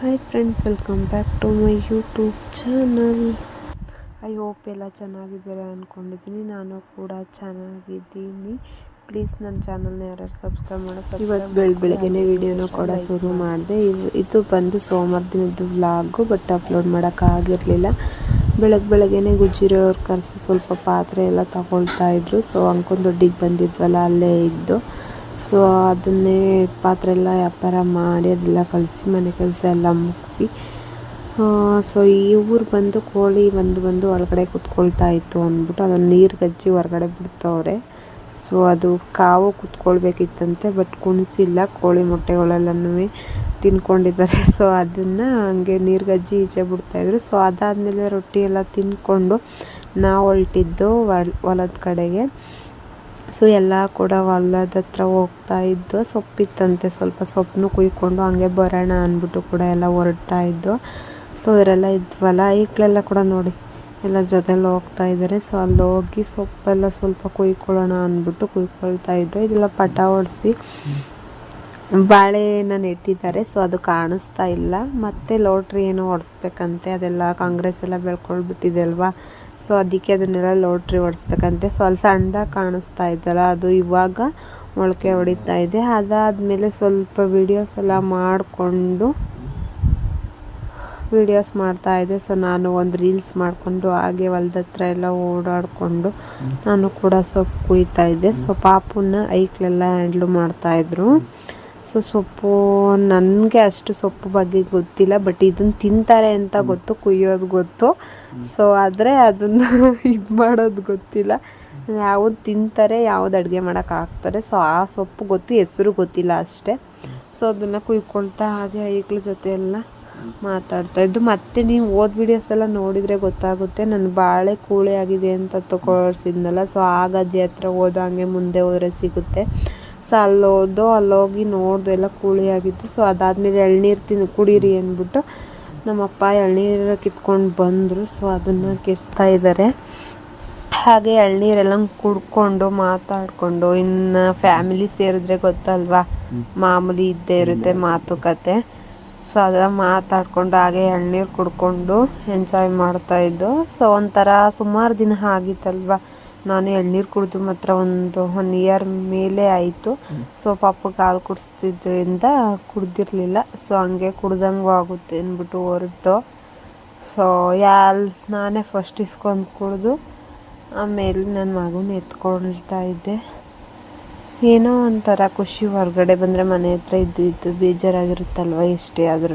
Hi friends, welcome back to my YouTube channel. I hope ಎಲ್ಲ ಚೆನ್ನಾಗಿದ್ದೀರಾ ಅಂದ್ಕೊಂಡಿದ್ದೀನಿ. ನಾನು ಕೂಡ ಚೆನ್ನಾಗಿದ್ದೀನಿ. ಪ್ಲೀಸ್ ನನ್ನ ಚಾನಲ್ನ ಯಾರು ಸಬ್ಸ್ಕ್ರೈಬ್ ಇವತ್ತು ಬೆಳಗ್ಗೆನೇ ವಿಡಿಯೋನ ಕೂಡ ಶುರು ಮಾಡಿದೆ. ಇದು ಬಂದು ಸೋಮವಾರ ದಿನದ್ದು ವ್ಲಾಗು, ಬಟ್ ಅಪ್ಲೋಡ್ ಮಾಡೋಕ್ಕಾಗಿರಲಿಲ್ಲ. ಬೆಳಗ್ಗೆನೇ ಗುಜ್ಜಿರೋರು ಕರೆಸಿ ಸ್ವಲ್ಪ ಪಾತ್ರೆ ಎಲ್ಲ ತಗೊಳ್ತಾ ಇದ್ರು. ಸೊ ಅಂದ್ಕೊಂಡು ದೊಡ್ಡಿಗೆ ಬಂದಿದ್ವಲ್ಲ, ಅಲ್ಲೇ ಇದ್ದು. ಸೊ ಅದನ್ನೇ ಪಾತ್ರೆ ಎಲ್ಲ ವ್ಯಾಪಾರ ಮಾಡಿ ಅದೆಲ್ಲ ಕಳಿಸಿ ಮನೆ ಕೆಲಸ ಎಲ್ಲ ಮುಗಿಸಿ, ಸೊ ಈ ಊರು ಬಂದು ಕೋಳಿ ಬಂದು ಒಳಗಡೆ ಕುತ್ಕೊಳ್ತಾ ಇತ್ತು ಅಂದ್ಬಿಟ್ಟು ಅದನ್ನು ನೀರು ಗಜ್ಜಿ ಹೊರಗಡೆ ಬಿಡ್ತವ್ರೆ. ಸೊ ಅದು ಕಾವು ಕುತ್ಕೊಳ್ಬೇಕಿತ್ತಂತೆ, ಬಟ್ ಕುಣಿಸಿಲ್ಲ. ಕೋಳಿ ಮೊಟ್ಟೆಗಳೆಲ್ಲನೂ ತಿನ್ಕೊಂಡಿದ್ದಾರೆ. ಸೊ ಅದನ್ನು ಹಂಗೆ ನೀರು ಗಜ್ಜಿ ಈಚೆ ಬಿಡ್ತಾಯಿದ್ರು. ಸೊ ಅದಾದಮೇಲೆ ರೊಟ್ಟಿ ಎಲ್ಲ ತಿಂದ್ಕೊಂಡು ನಾವು ಹೊರಟಿದ್ದು ಹೊಲದ ಕಡೆಗೆ. ಸೊ ಎಲ್ಲ ಕೂಡ ಹೊಲದ ಹತ್ರ ಹೋಗ್ತಾ ಇದ್ದು. ಸೊಪ್ಪಿತ್ತಂತೆ, ಸ್ವಲ್ಪ ಸೊಪ್ಪನ್ನು ಕುಯ್ಕೊಂಡು ಹಂಗೆ ಬರೋಣ ಅಂದ್ಬಿಟ್ಟು ಕೂಡ ಎಲ್ಲ ಹೊರಡ್ತಾ ಇದ್ದು. ಸೊ ಇವರೆಲ್ಲ ಇದ್ವಲ್ಲ, ಈಗಲೆಲ್ಲ ಕೂಡ ನೋಡಿ ಎಲ್ಲ ಜೊತೆಲಿ ಹೋಗ್ತಾ ಇದ್ದಾರೆ. ಸೊ ಅಲ್ಲಿ ಹೋಗಿ ಸೊಪ್ಪೆಲ್ಲ ಸ್ವಲ್ಪ ಕುಯ್ಕೊಳ್ಳೋಣ ಅಂದ್ಬಿಟ್ಟು ಕುಯ್ಕೊಳ್ತಾ ಇದ್ದು. ಇದೆಲ್ಲ ಪಟ ಹೊಡಿಸಿ ಬಾಳೆನ ನೆಟ್ಟಿದ್ದಾರೆ. ಸೊ ಅದು ಕಾಣಿಸ್ತಾ ಇಲ್ಲ. ಮತ್ತು ಲೋಟ್ರಿ ಏನೋ ಹೊಡಿಸ್ಬೇಕಂತೆ, ಅದೆಲ್ಲ ಕಾಂಗ್ರೆಸ್ ಎಲ್ಲ ಬೆಳ್ಕೊಳ್ಬಿಟ್ಟಿದೆ ಅಲ್ವಾ. ಸೊ ಅದಕ್ಕೆ ಅದನ್ನೆಲ್ಲ ಲೋಟ್ರಿ ಹೊಡಿಸ್ಬೇಕಂತೆ. ಸೊ ಅಲ್ಲಿ ಸಣ್ಣದಾಗಿ ಕಾಣಿಸ್ತಾ ಇದ್ದಲ್ಲ, ಅದು ಇವಾಗ ಮೊಳಕೆ ಹೊಡಿತಾ ಇದೆ. ಅದಾದಮೇಲೆ ಸ್ವಲ್ಪ ವೀಡಿಯೋಸ್ ಎಲ್ಲ ಮಾಡಿಕೊಂಡು ಮಾಡ್ತಾಯಿದ್ದೆ. ಸೊ ನಾನು ಒಂದು ರೀಲ್ಸ್ ಮಾಡಿಕೊಂಡು ಹಾಗೆ ಹೊಲ್ದ ಹತ್ರ ಎಲ್ಲ ಓಡಾಡಿಕೊಂಡು ನಾನು ಕೂಡ ಸೊಪ್ಪು ಕುಯ್ತಾ ಇದ್ದೆ. ಸೊ ಪಾಪುನ ಐಕ್ಲೆಲ್ಲ ಹ್ಯಾಂಡ್ಲು ಮಾಡ್ತಾಯಿದ್ರು. ಸೊ ಸೊಪ್ಪು ನನಗೆ ಅಷ್ಟು ಸೊಪ್ಪು ಬಗ್ಗೆ ಗೊತ್ತಿಲ್ಲ, ಬಟ್ ಇದನ್ನು ತಿಂತಾರೆ ಅಂತ ಗೊತ್ತು, ಕುಯ್ಯೋದು ಗೊತ್ತು. ಸೊ ಆದರೆ ಅದನ್ನು ಇದು ಮಾಡೋದು ಗೊತ್ತಿಲ್ಲ. ಯಾವುದು ತಿಂತಾರೆ, ಯಾವುದು ಅಡುಗೆ ಮಾಡೋಕೆ ಹಾಕ್ತಾರೆ. ಸೊ ಆ ಸೊಪ್ಪು ಗೊತ್ತು, ಹೆಸರು ಗೊತ್ತಿಲ್ಲ ಅಷ್ಟೇ. ಸೊ ಅದನ್ನು ಕುಯ್ಕೊಳ್ತಾ ಹಾಗೆ ಐಕ್ಳ ಜೊತೆ ಎಲ್ಲ ಮಾತಾಡ್ತಾಯಿದ್ದು. ಮತ್ತು ನೀವು ವಿಡಿಯೋಸ್ ಎಲ್ಲ ನೋಡಿದರೆ ಗೊತ್ತಾಗುತ್ತೆ. ನಾನು ಬಾಳೆ ಕೂಳೆ ಆಗಿದೆ ಅಂತ ತಗೊಳ್ಸಿದ್ನಲ್ಲ. ಸೊ ಆ ಗದ್ದೆ ಹತ್ರ ಹಂಗೆ ಮುಂದೆ ಹೋದರೆ ಸಿಗುತ್ತೆ. ಸೊ ಅಲ್ಲೋಗಿ ನೋಡ್ದು ಎಲ್ಲ ಕೂಳಿ ಆಗಿತ್ತು. ಸೊ ಅದಾದಮೇಲೆ ಎಳ್ನೀರು ಕುಡೀರಿ ಅಂದ್ಬಿಟ್ಟು ನಮ್ಮಪ್ಪ ಎಳ್ನೀರು ಕಿತ್ಕೊಂಡು ಬಂದರು. ಸೊ ಅದನ್ನು ಕೆಸ್ತಾ ಇದ್ದಾರೆ. ಹಾಗೆ ಎಳ್ನೀರೆಲ್ಲ ಕುಡ್ಕೊಂಡು ಮಾತಾಡಿಕೊಂಡು, ಇನ್ನು ಫ್ಯಾಮಿಲಿ ಸೇರಿದ್ರೆ ಗೊತ್ತಲ್ವಾ, ಮಾಮೂಲಿ ಇದ್ದೇ ಇರುತ್ತೆ ಮಾತುಕತೆ. ಸೊ ಅದೆಲ್ಲ ಮಾತಾಡಿಕೊಂಡು ಹಾಗೆ ಎಳ್ನೀರು ಕುಡ್ಕೊಂಡು ಎಂಜಾಯ್ ಮಾಡ್ತಾಯಿದ್ದು. ಸೊ ಒಂಥರ ಸುಮಾರು ದಿನ ಆಗಿತ್ತಲ್ವ ನಾನು ಎಳ್ನೀರು ಕುಡಿದು ಮಾತ್ರ ಒಂದು 1 ಇಯರ್ ಮೇಲೆ ಆಯಿತು. ಸೊ ಪಾಪಗೆ ಹಾಲು ಕುಡಿಸ್ತಿದ್ರಿಂದ ಕುಡ್ದಿರಲಿಲ್ಲ. ಸೊ ಹಂಗೆ ಕುಡ್ದಂಗೂ ಆಗುತ್ತೆ ಅಂದ್ಬಿಟ್ಟು ಹೊರಟು. ಸೊ ನಾನೇ ಫಸ್ಟ್ ಇಸ್ಕೊಂಡು ಕುಡಿದು ಆಮೇಲೆ ನನ್ನ ಮಗನ ಎತ್ಕೊಳ್ತಾ ಇದ್ದೆ. ಏನೋ ಒಂಥರ ಖುಷಿ. ಹೊರಗಡೆ ಬಂದರೆ ಮನೆ ಹತ್ರ ಇದ್ದು ಬೇಜಾರಾಗಿರುತ್ತಲ್ವ ಎಷ್ಟೇ ಆದ್ರೂ.